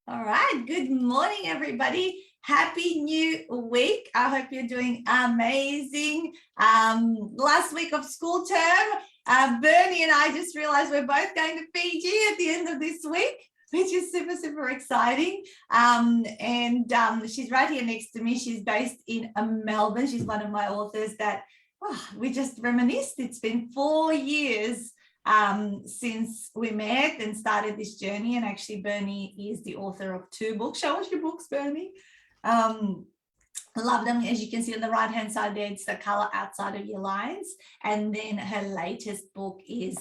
All right. Good morning, everybody. Happy new week. I hope you're doing amazing. Last week of school term, Bernie and I just realized we're both going to Fiji at the end of this week, which is super, super exciting. She's right here next to me. She's based in Melbourne. She's one of my authors that we just reminisced. It's been 4 years since we met and started this journey. And actually, Bernie is the author of 2 books. Show us your books, Bernie. I love them. As you can see on the right-hand side there, it's The Color Outside of Your Lines. And then her latest book is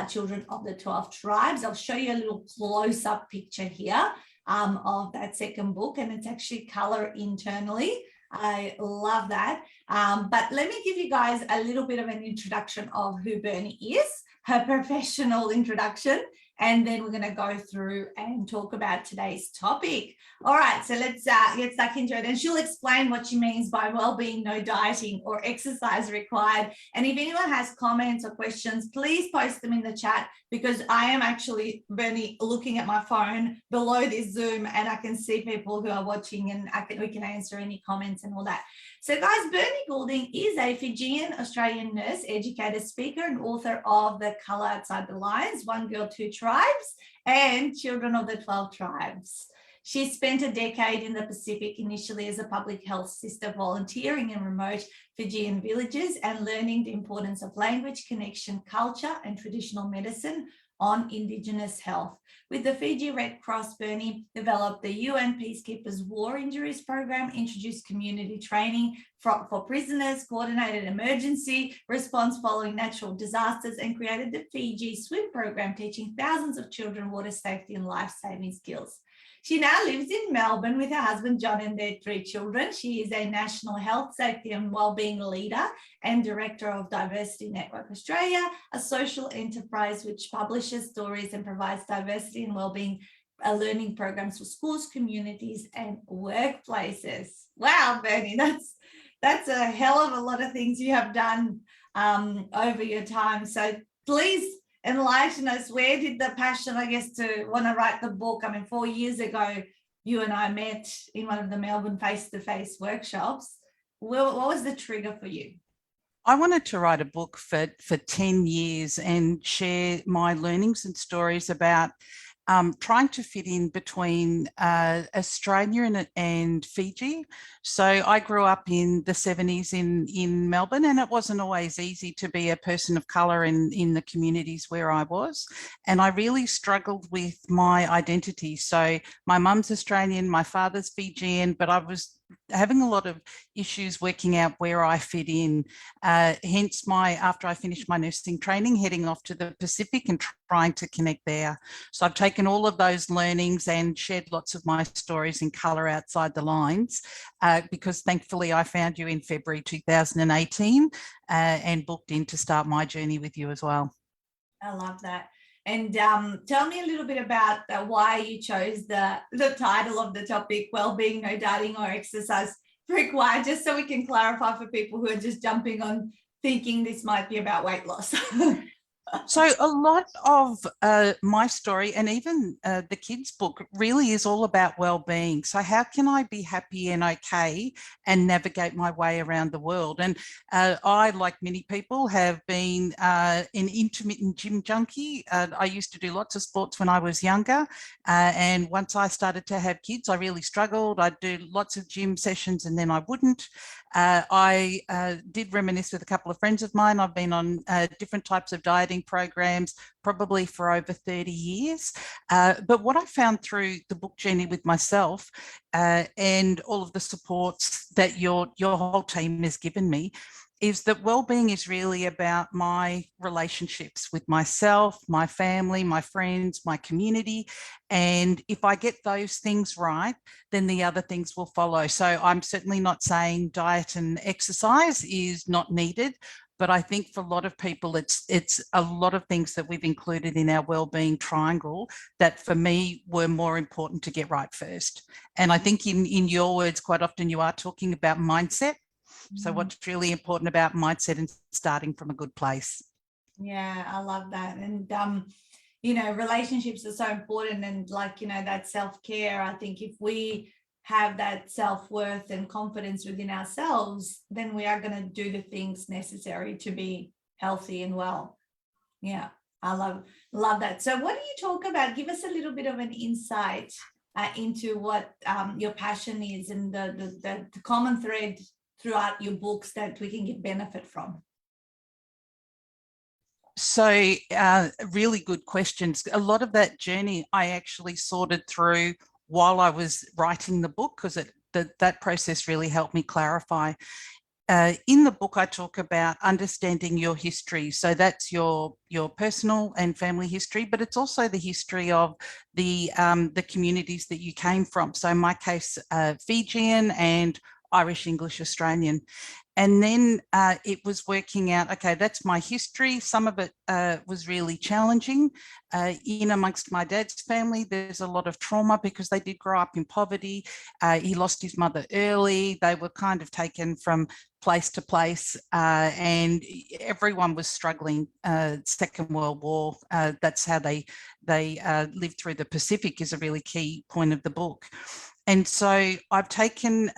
Children of the 12 Tribes. I'll show you a little close-up picture here of that second book, and it's actually color internally. I love that. But let me give you guys a little bit of an introduction of who Bernie is, her professional introduction, and then we're going to go through and talk about today's topic. All right, so let's get stuck into it. And she'll explain what she means by well-being, no dieting or exercise required. And if anyone has comments or questions, please post them in the chat, because I am actually, Bernie, looking at my phone below this Zoom, and I can see people who are watching, and we can answer any comments and all that. So guys, Bernie Goulding is a Fijian Australian nurse, educator, speaker, and author of The Color Outside the Lines, One Girl, Two Tribes, and Children of the 12 Tribes. She spent a decade in the Pacific, initially as a public health sister, volunteering in remote Fijian villages and learning the importance of language, connection, culture, and traditional medicine on Indigenous health. With the Fiji Red Cross, Bernie developed the UN Peacekeepers War Injuries Program, introduced community training for prisoners, coordinated emergency response following natural disasters, and created the Fiji Swim Program, teaching thousands of children water safety and life-saving skills. She now lives in Melbourne with her husband, John, and their 3 children. She is a national health, safety and wellbeing leader and director of Diversity Network Australia, a social enterprise which publishes stories and provides diversity and wellbeing learning programs for schools, communities, and workplaces. Wow, Bernie, that's a hell of a lot of things you have done over your time. So please enlighten us. Where did the passion, I guess, to want to write the book? I mean, 4 years ago, you and I met in one of the Melbourne face-to-face workshops. What was the trigger for you? I wanted to write a book for 10 years and share my learnings and stories about trying to fit in between Australia and Fiji. So I grew up in the 70s in Melbourne, and it wasn't always easy to be a person of colour in the communities where I was. And I really struggled with my identity. So my mum's Australian, my father's Fijian, but I was having a lot of issues working out where I fit in. Hence after I finished my nursing training, heading off to the Pacific and trying to connect there. So I've taken all of those learnings and shared lots of my stories in Colour Outside the Lines, because thankfully I found you in February 2018 and booked in to start my journey with you as well. I love that. And tell me a little bit about why you chose the title of the topic, Wellbeing, No Dieting or Exercise Required, just so we can clarify for people who are just jumping on thinking this might be about weight loss. So a lot of my story, and even the kids' book, really is all about well-being. So how can I be happy and okay and navigate my way around the world? And I, like many people, have been an intermittent gym junkie. I used to do lots of sports when I was younger. And once I started to have kids, I really struggled. I'd do lots of gym sessions and then I wouldn't. I did reminisce with a couple of friends of mine. I've been on different types of dieting programs, probably for over 30 years. But what I found through the book journey with myself and all of the supports that your whole team has given me is that well-being is really about my relationships with myself, my family, my friends, my community. And if I get those things right, then the other things will follow. So I'm certainly not saying diet and exercise is not needed, but I think for a lot of people, it's a lot of things that we've included in our wellbeing triangle that for me were more important to get right first. And I think in your words, quite often you are talking about mindset. So what's really important about mindset and starting from a good place. Yeah, I love that. And relationships are so important, and like, that self-care. I think if we have that self-worth and confidence within ourselves, then we are going to do the things necessary to be healthy and well. Yeah, I love that. So what do you talk about? Give us a little bit of an insight into what your passion is, and the common thread throughout your books that we can get benefit from. So really good questions. A lot of that journey I actually sorted through while I was writing the book, because that process really helped me clarify. In the book, I talk about understanding your history. So that's your personal and family history, but it's also the history of the communities that you came from. So in my case, Fijian and Irish English Australian. And then it was working out, okay, that's my history. Some of it was really challenging. In amongst my dad's family, there's a lot of trauma because they did grow up in poverty. He lost his mother early. They were kind of taken from place to place, and everyone was struggling. Second World War, that's how they lived through the Pacific, is a really key point of the book. And so I've taken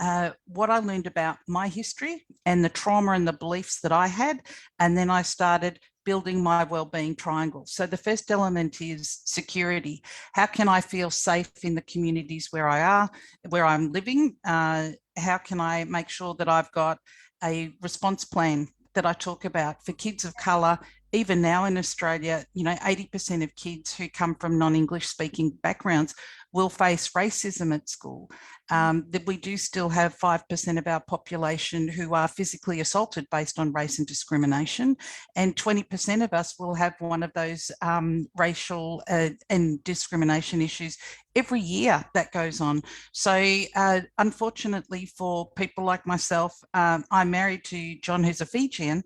what I learned about my history and the trauma and the beliefs that I had, and then I started building my wellbeing triangle. So the first element is security. How can I feel safe in the communities where I'm living? How can I make sure that I've got a response plan that I talk about for kids of colour? Even now in Australia, 80% of kids who come from non-English speaking backgrounds will face racism at school. That we do still have 5% of our population who are physically assaulted based on race and discrimination, and 20% of us will have one of those racial and discrimination issues every year that goes on. So unfortunately for people like myself, I'm married to John, who's a Fijian.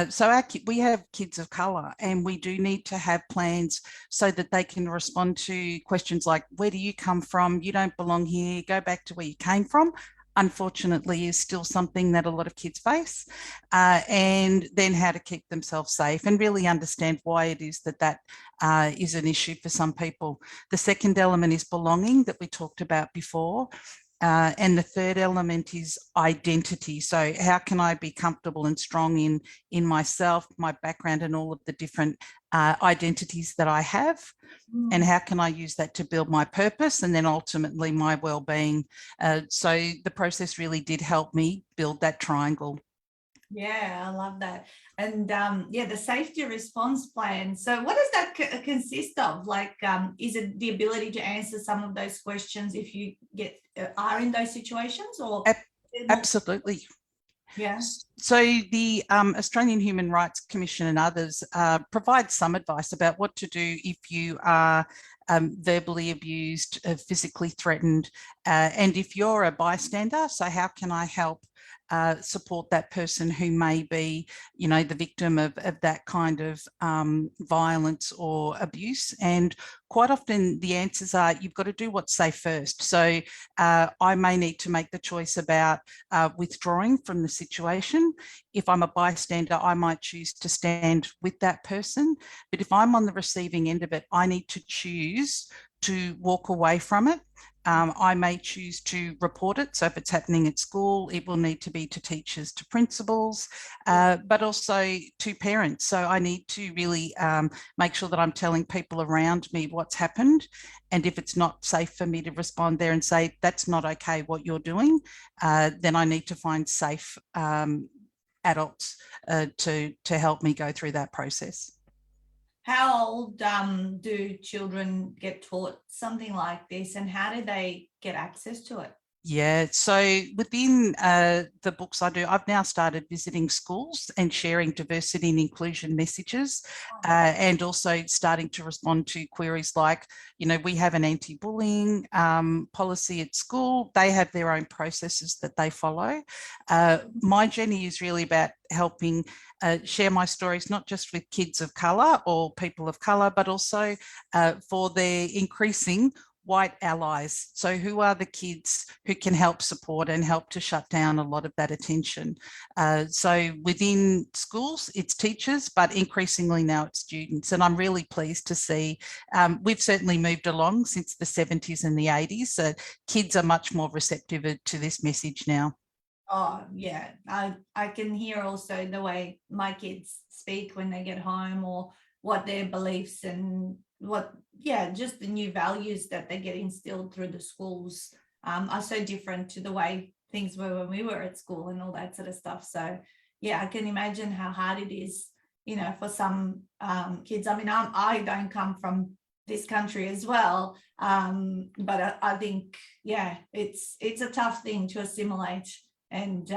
So we have kids of colour, and we do need to have plans so that they can respond to questions like, where do you come from? You don't belong here. Go back to where you came from. Unfortunately, is still something that a lot of kids face. And then how to keep themselves safe and really understand why it is that is an issue for some people. The second element is belonging that we talked about before. And the third element is identity. So how can I be comfortable and strong in myself, my background, and all of the different identities that I have? And how can I use that to build my purpose and then ultimately my well-being? So the process really did help me build that triangle. Yeah, I love that. And the safety response plan. So what does that consist of? Like, is it the ability to answer some of those questions if you are in those situations, or? Absolutely. Yeah. So the Australian Human Rights Commission and others provide some advice about what to do if you are verbally abused, physically threatened, and if you're a bystander. So how can I help support that person who may be, the victim of that kind of violence or abuse? And quite often the answers are, you've got to do what's safe first. So I may need to make the choice about withdrawing from the situation. If I'm a bystander, I might choose to stand with that person. But if I'm on the receiving end of it, I need to choose to walk away from it. I may choose to report it. So if it's happening at school, it will need to be to teachers, to principals, but also to parents. So I need to really make sure that I'm telling people around me what's happened. And if it's not safe for me to respond there and say, that's not okay what you're doing, then I need to find safe adults to help me go through that process. How old do children get taught something like this, and how do they get access to it? Yeah, so within the books I do, I've now started visiting schools and sharing diversity and inclusion messages, and also starting to respond to queries like, we have an anti-bullying policy at school. They have their own processes that they follow. My journey is really about helping share my stories, not just with kids of colour or people of colour, but also for their increasing white allies. So who are the kids who can help support and help to shut down a lot of that attention? So within schools, it's teachers, but increasingly now it's students. And I'm really pleased to see we've certainly moved along since the 70s and the 80s. So kids are much more receptive to this message now. Oh yeah, I can hear also the way my kids speak when they get home, or what their beliefs and just the new values that they get instilled through the schools are so different to the way things were when we were at school and all that sort of stuff. So yeah, I can imagine how hard it is, for some kids. I mean, I don't come from this country as well, but I think it's a tough thing to assimilate and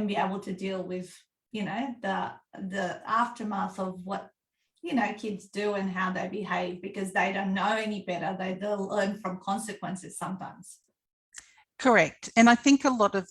be able to deal with, the aftermath of what kids do and how they behave, because they don't know any better. They'll learn from consequences sometimes. Correct. And I think a lot of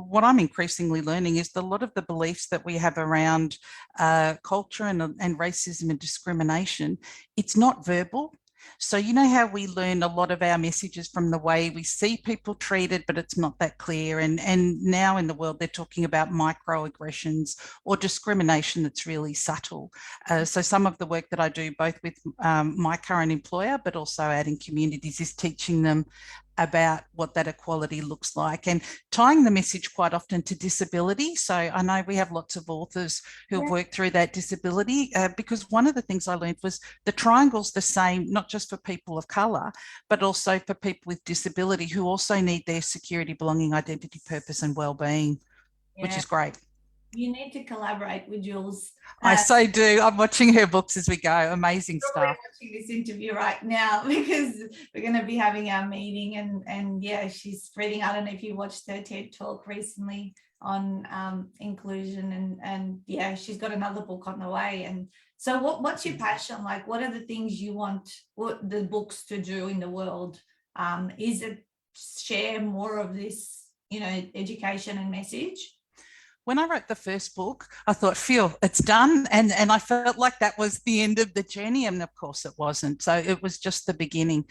what I'm increasingly learning is a lot of the beliefs that we have around culture and racism and discrimination, it's not verbal. So you know how we learn a lot of our messages from the way we see people treated, but it's not that clear. And now in the world, they're talking about microaggressions or discrimination that's really subtle. So some of the work that I do, both with my current employer, but also out in communities, is teaching them about what that equality looks like, and tying the message quite often to disability. So I know we have lots of authors who have worked through that disability, because one of the things I learned was the triangle's the same, not just for people of colour, but also for people with disability who also need their security, belonging, identity, purpose and well-being, which is great. You need to collaborate with Jules. I so do. I'm watching her books as we go. Amazing stuff. Watching this interview right now because we're going to be having our meeting, and she's reading. I don't know if you watched her TED talk recently on inclusion, and she's got another book on the way. And so what's your passion? Like, what are the things you want the books to do in the world? Is it share more of this, education and message? When I wrote the first book, I thought, phew, it's done. And I felt like that was the end of the journey. And of course it wasn't. So it was just the beginning.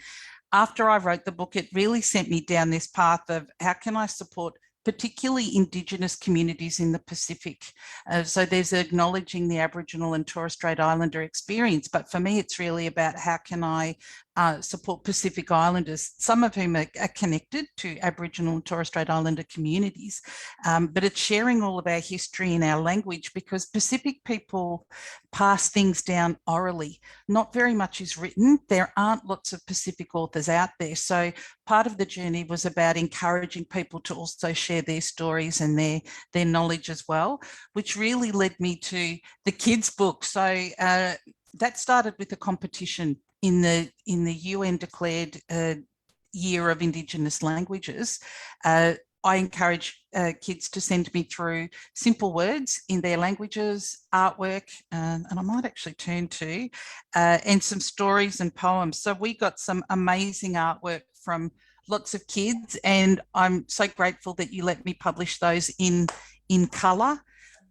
After I wrote the book, it really sent me down this path of how can I support particularly Indigenous communities in the Pacific. So there's acknowledging the Aboriginal and Torres Strait Islander experience. But for me, it's really about how can I support Pacific Islanders, some of whom are connected to Aboriginal and Torres Strait Islander communities. But it's sharing all of our history and our language, because Pacific people pass things down orally. Not very much is written. There aren't lots of Pacific authors out there. So part of the journey was about encouraging people to also share their stories and their knowledge as well, which really led me to the kids' book. So that started with a competition in the UN declared Year of Indigenous Languages. I encourage kids to send me through simple words in their languages, artwork, and I might actually turn to, and some stories and poems. So we got some amazing artwork from lots of kids, and I'm so grateful that you let me publish those in colour,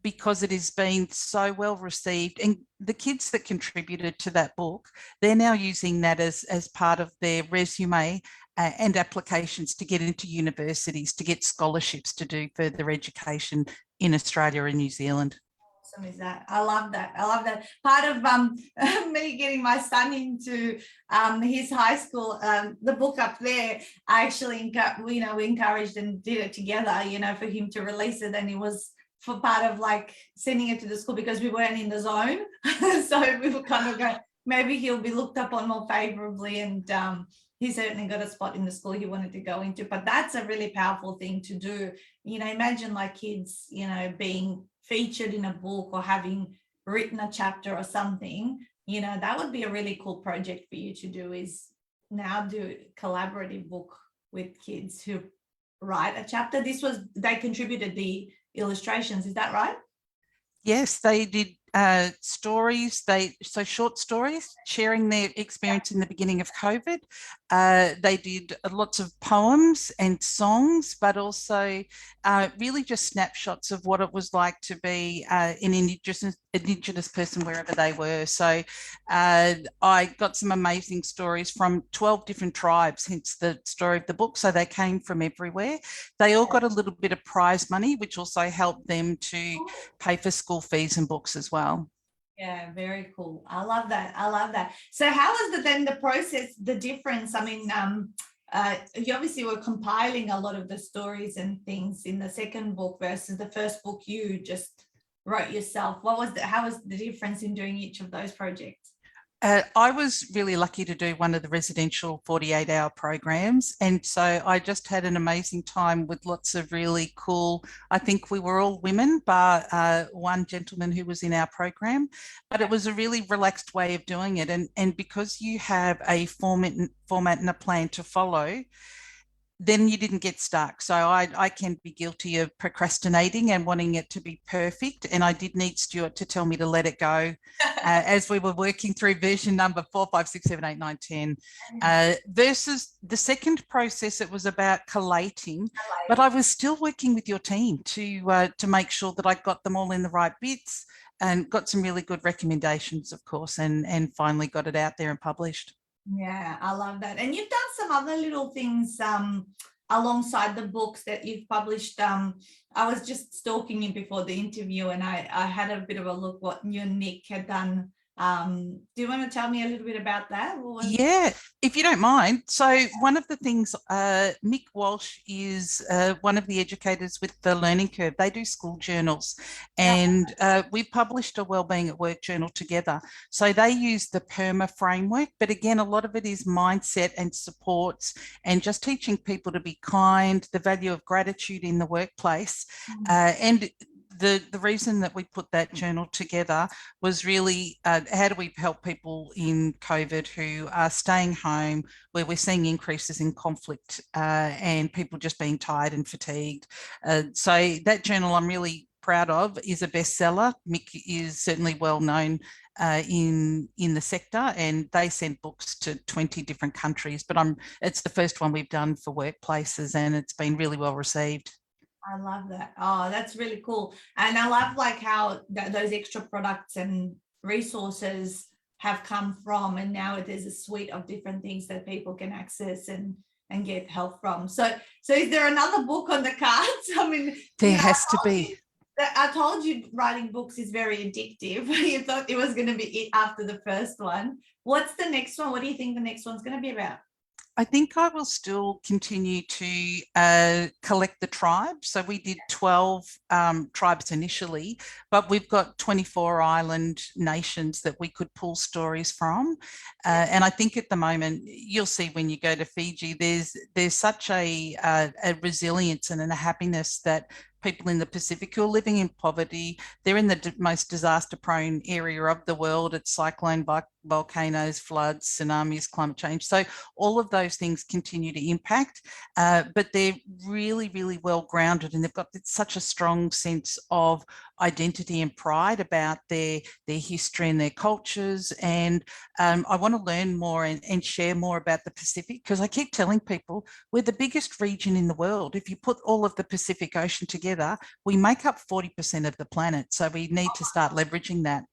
because it has been so well received. And the kids that contributed to that book, they're now using that as part of their resume and applications to get into universities, to get scholarships to do further education in Australia and New Zealand. Awesome is that. I love that. Part of me getting my son into his high school, the book up there, I actually we encouraged and did it together, for him to release it. And it was for part of like sending it to the school, because we weren't in the zone. So we were kind of going, maybe he'll be looked upon more favorably. And he certainly got a spot in the school he wanted to go into. But that's a really powerful thing to do. Imagine like kids, being featured in a book or having written a chapter or something, that would be a really cool project for you to do, is now do a collaborative book with kids who write a chapter. They contributed the illustrations, is that right? Yes, they did stories, short stories, sharing their experience in the beginning of COVID. They did lots of poems and songs, but also really just snapshots of what it was like to be an Indigenous person wherever they were. So I got some amazing stories from 12 different tribes, hence the story of the book. So they came from everywhere. They all got a little bit of prize money, which also helped them to pay for school fees and books as well. Yeah, very cool. I love that. I love that. So how was then the process, the difference? I mean, you obviously were compiling a lot of the stories and things in the second book versus the first book you just wrote yourself. How was the difference in doing each of those projects? I was really lucky to do one of the residential 48-hour programs. And so I just had an amazing time with lots of really cool, I think we were all women, but one gentleman who was in our program. But it was a really relaxed way of doing it. And because you have a format and a plan to follow, then you didn't get stuck. So I can be guilty of procrastinating and wanting it to be perfect. And I did need Stuart to tell me to let it go as we were working through version number 4, 5, 6, 7, 8, 9, 10. Versus the second process, it was about collating, but I was still working with your team to make sure that I got them all in the right bits and got some really good recommendations, of course, and finally got it out there and published. Yeah, I love that. And you've done some other little things alongside the books that you've published. I was just stalking you before the interview and I had a bit of a look what you and Nick had done. Do you want to tell me a little bit about that? Yeah, if you don't mind. So one of the things, Mick Walsh is one of the educators with the Learning Curve. They do school journals and we published a Wellbeing at Work journal together. So they use the PERMA framework, but again, a lot of it is mindset and supports and just teaching people to be kind, the value of gratitude in the workplace. And the reason that we put that journal together was really how do we help people in COVID who are staying home, where we're seeing increases in conflict and people just being tired and fatigued. So that journal I'm really proud of is a bestseller. Mick is certainly well known in the sector, and they send books to 20 different countries, but it's the first one we've done for workplaces and it's been really well received. I love that. Oh, that's really cool. And I love like how those extra products and resources have come from, and now there's a suite of different things that people can access and get help from. So is there another book on the cards? I mean, there has to be. I told you writing books is very addictive. You thought it was going to be it after the first one. What's the next one? What do you think the next one's going to be about? I think I will still continue to collect the tribes. So we did 12 tribes initially, but we've got 24 island nations that we could pull stories from. And I think at the moment, you'll see when you go to Fiji, there's such a resilience and a happiness that people in the Pacific who are living in poverty, they're in the most disaster-prone area of the world. It's cyclone, volcanoes, floods, tsunamis, climate change. So all of those things continue to impact, but they're really, really well grounded, and they've got such a strong sense of identity and pride about their history and their cultures. And I want to learn more and share more about the Pacific, because I keep telling people we're the biggest region in the world. If you put all of the Pacific Ocean together, we make up 40% of the planet. So we need to start leveraging that.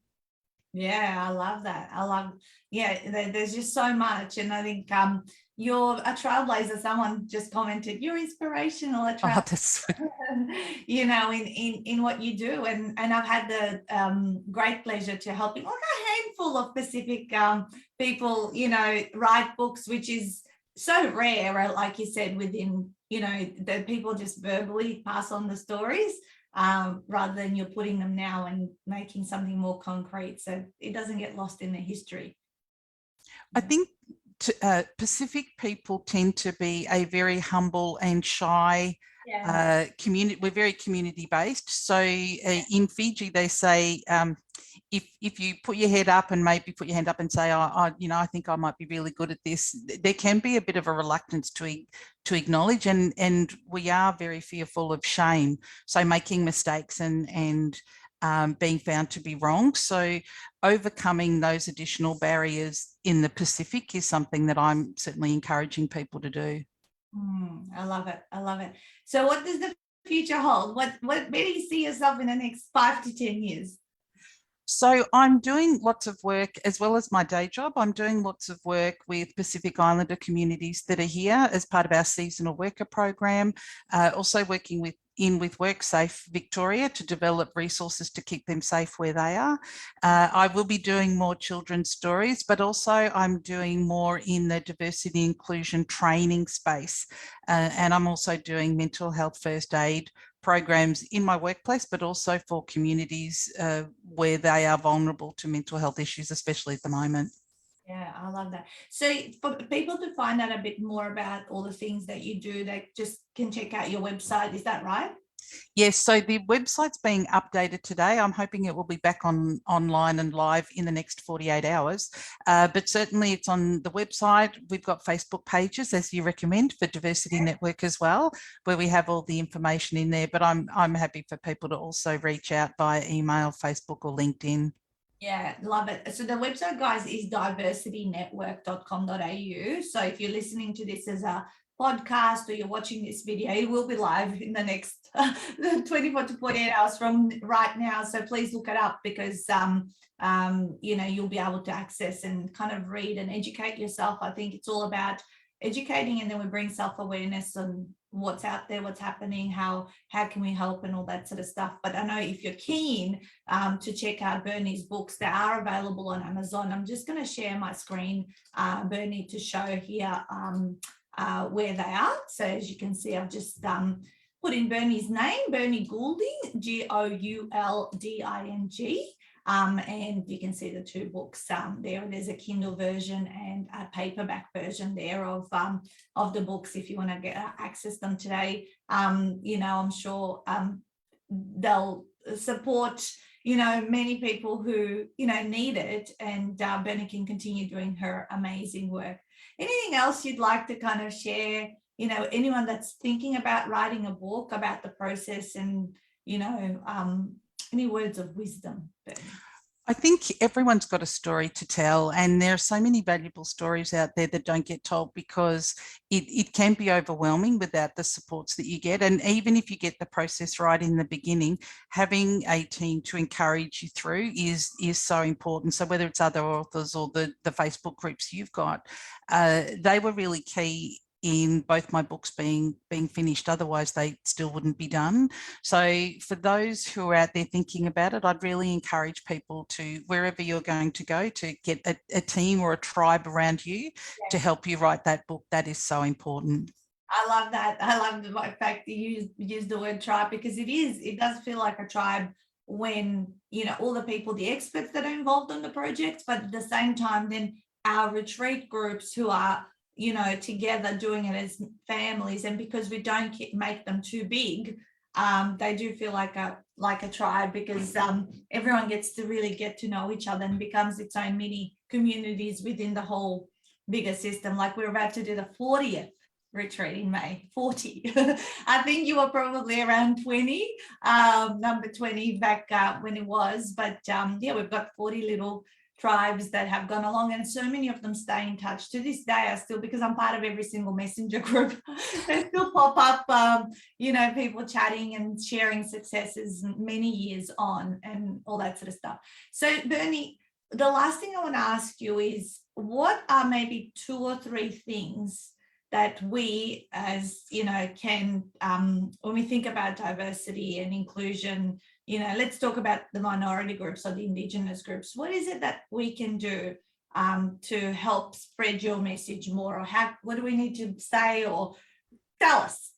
Yeah, I love that. There's just so much. And I think you're a trailblazer. Someone just commented, you're inspirational, you know, in what you do. And I've had the great pleasure to helping like a handful of Pacific people, you know, write books, which is so rare, like you said, within, you know, that people just verbally pass on the stories. Rather than you're putting them now and making something more concrete, so it doesn't get lost in the history. I think Pacific people tend to be a very humble and shy community. We're very community based. So in Fiji, they say if you put your head up and maybe put your hand up and say, I think I might be really good at this, there can be a bit of a reluctance to acknowledge, and we are very fearful of shame. So making mistakes and being found to be wrong. So overcoming those additional barriers in the Pacific is something that I'm certainly encouraging people to do. I love it. I love it. So what does the future hold? Where do you see yourself in the next 5 to 10 years? So I'm doing lots of work, as well as my day job. I'm doing lots of work with Pacific Islander communities that are here as part of our seasonal worker program. Also working with WorkSafe Victoria to develop resources to keep them safe where they are. I will be doing more children's stories, but also I'm doing more in the diversity inclusion training space. And I'm also doing mental health first aid programs in my workplace, but also for communities where they are vulnerable to mental health issues, especially at the moment. Yeah, I love that. So for people to find out a bit more about all the things that you do, they just can check out your website. Is that right? Yes, so the website's being updated today. I'm hoping it will be back online and live in the next 48 hours. But certainly it's on the website. We've got Facebook pages, as you recommend, for Diversity Network as well, where we have all the information in there. But I'm happy for people to also reach out via email, Facebook or LinkedIn. Yeah, love it. So the website, guys, is diversitynetwork.com.au. So if you're listening to this as a podcast or you're watching this video, it will be live in the next 24 to 48 hours from right now. So please look it up, because you'll be able to access and kind of read and educate yourself. I think it's all about educating, and then we bring self-awareness on what's out there, what's happening, how can we help, and all that sort of stuff. But I know if you're keen to check out Bernie's books, they are available on Amazon. I'm just going to share my screen, Bernie, to show here where they are. So as you can see, I've just put in Bernie's name, Bernie Goulding, Goulding. And you can see the two books there. There's a Kindle version and a paperback version there of the books if you want to get access them today. I'm sure they'll support many people who need it, and Bernie can continue doing her amazing work. Anything else you'd like to kind of share? Anyone that's thinking about writing a book, about the process, and any words of wisdom, Bernie? I think everyone's got a story to tell, and there are so many valuable stories out there that don't get told because it can be overwhelming without the supports that you get. And even if you get the process right in the beginning, having a team to encourage you through is so important. So whether it's other authors or the Facebook groups you've got, they were really key in both my books being finished. Otherwise they still wouldn't be done. So for those who are out there thinking about it, I'd really encourage people to, wherever you're going to go, to get a team or a tribe around you to help you write that book. That is so important. I love that. I love the fact that you use the word tribe, because it does feel like a tribe when all the people, the experts that are involved in the projects, but at the same time then our retreat groups who are together doing it as families, and because we don't make them too big, they do feel like a tribe, because everyone gets to really get to know each other and becomes its own mini communities within the whole bigger system. Like we're about to do the 40th retreat in May. 40. I think you were probably around 20, number 20 back when it was, but we've got 40 little tribes that have gone along, and so many of them stay in touch to this day. I still, because I'm part of every single messenger group, they still pop up people chatting and sharing successes many years on and all that sort of stuff. So Bernie, the last thing I want to ask you is, what are maybe 2 or 3 things that we as can when we think about diversity and inclusion, let's talk about the minority groups or the Indigenous groups. What is it that we can do to help spread your message more, or what do we need to say, or tell us?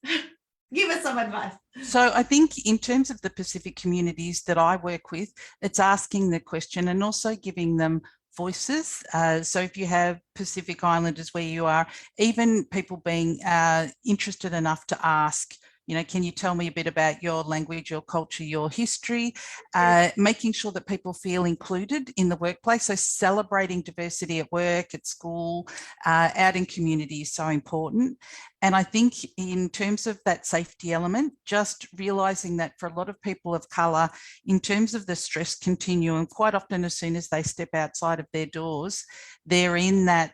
Give us some advice. So I think in terms of the Pacific communities that I work with, it's asking the question and also giving them voices. So if you have Pacific Islanders where you are, even people being interested enough to ask, can you tell me a bit about your language, your culture, your history, making sure that people feel included in the workplace. So celebrating diversity at work, at school, out in community is so important. And I think in terms of that safety element, just realising that for a lot of people of colour, in terms of the stress continuum, quite often as soon as they step outside of their doors, they're in that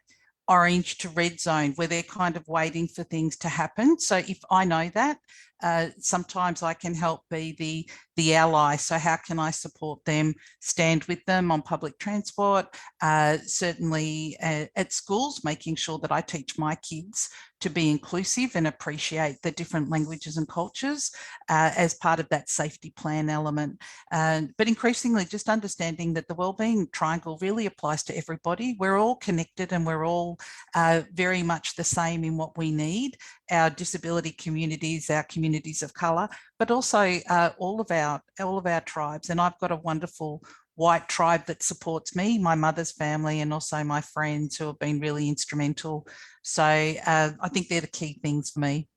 orange to red zone where they're kind of waiting for things to happen. So if I know that, sometimes I can help be the ally. So how can I support them, stand with them on public transport, certainly at schools, making sure that I teach my kids to be inclusive and appreciate the different languages and cultures as part of that safety plan element. But increasingly just understanding that the wellbeing triangle really applies to everybody. We're all connected and we're all very much the same in what we need. Our disability communities, our communities of colour, but also all of our tribes. And I've got a wonderful white tribe that supports me, my mother's family, and also my friends who have been really instrumental. So I think they're the key things for me.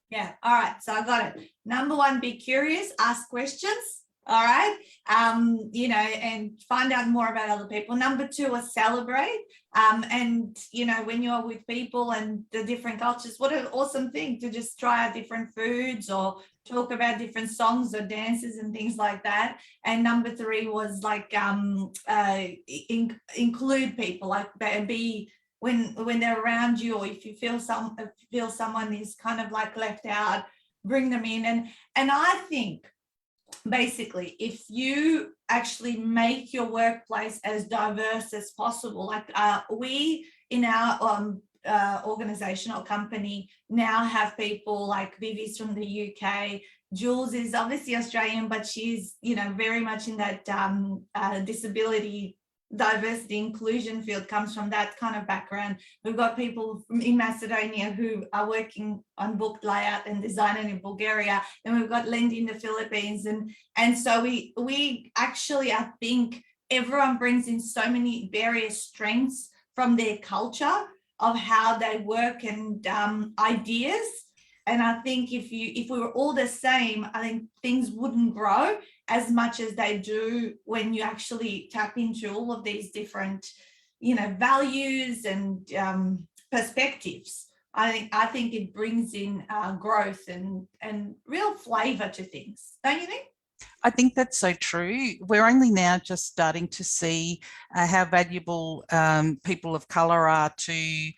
Yeah. All right. So I got it. Number one, be curious, ask questions. All right. And find out more about other people. Number two is celebrate. And, when you're with people and the different cultures, what an awesome thing to just try out different foods or talk about different songs or dances and things like that. And number three was like include people, like be when they're around you, or if you feel someone is kind of like left out, bring them in. And I think basically, if you actually make your workplace as diverse as possible, like we in our organization or company now have people like Vivi's from the UK, Jules is obviously Australian, but she's very much in that disability diversity inclusion field, comes from that kind of background. We've got people in Macedonia who are working on book layout and design in Bulgaria, and we've got Lindy in the Philippines, and so we actually, I think everyone brings in so many various strengths from their culture of how they work and ideas. And I think if we were all the same, I think things wouldn't grow as much as they do when you actually tap into all of these different, values and perspectives. I think it brings in growth and real flavour to things, don't you think? I think that's so true. We're only now just starting to see how valuable people of colour are to,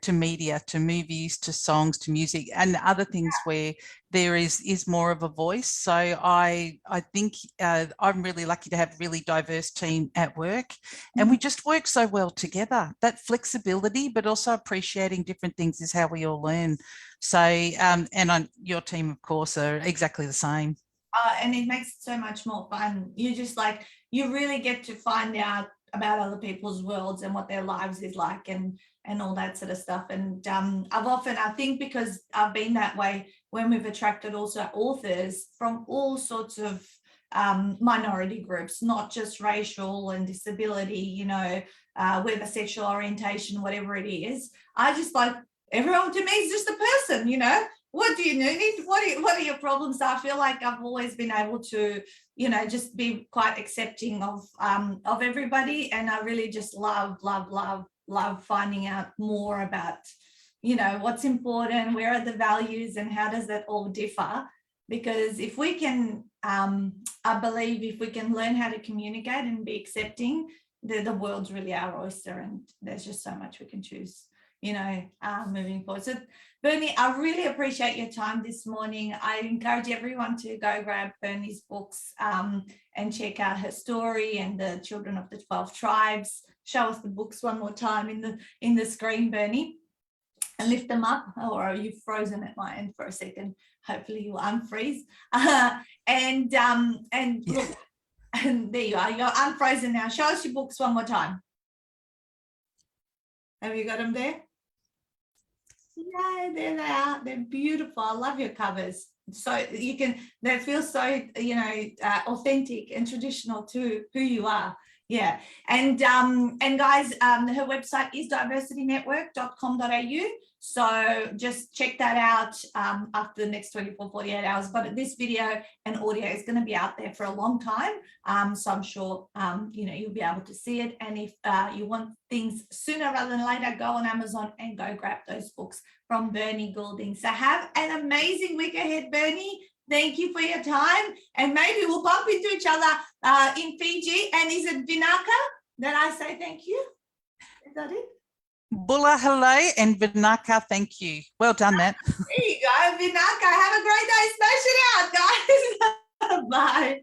to media, to movies, to songs, to music, and other things where there is more of a voice. So I think I'm really lucky to have a really diverse team at work, and we just work so well together. That flexibility, but also appreciating different things, is how we all learn. So, and your team, of course, are exactly the same. And it makes it so much more fun. You really get to find out about other people's worlds and what their lives is like and all that sort of stuff. And I think because I've been that way when we've attracted also authors from all sorts of minority groups, not just racial and disability, whether sexual orientation, whatever it is. I just like, everyone to me is just a person, What do you need? What are your problems? I feel like I've always been able to, just be quite accepting of everybody. And I really just love finding out more about, what's important, where are the values and how does that all differ? Because if we can, I believe if we can learn how to communicate and be accepting, the world's really our oyster, and there's just so much we can choose, moving forward. So Bernie, I really appreciate your time this morning. I encourage everyone to go grab Bernie's books and check out her story and the Children of the 12 Tribes. Show us the books one more time in the screen, Bernie, and lift them up. Or are you frozen at my end for a second? Hopefully you unfreeze. And look, and there you are. You're unfrozen now. Show us your books one more time. Have you got them there? Yeah, there they are. They're beautiful. I love your covers. So they feel so, authentic and traditional to who you are. Yeah. And guys, her website is diversitynetwork.com.au. So just check that out after the next 24, 48 hours. But this video and audio is going to be out there for a long time. So I'm sure, you'll be able to see it. And if you want things sooner rather than later, go on Amazon and go grab those books from Bernie Goulding. So have an amazing week ahead, Bernie. Thank you for your time. And maybe we'll bump into each other in Fiji. And is it Vinaka that I say thank you? Is that it? Bula halai and Vinaka, thank you. Well done, Matt. There you go, Vinaka. Have a great day. Smash it out, guys. Bye.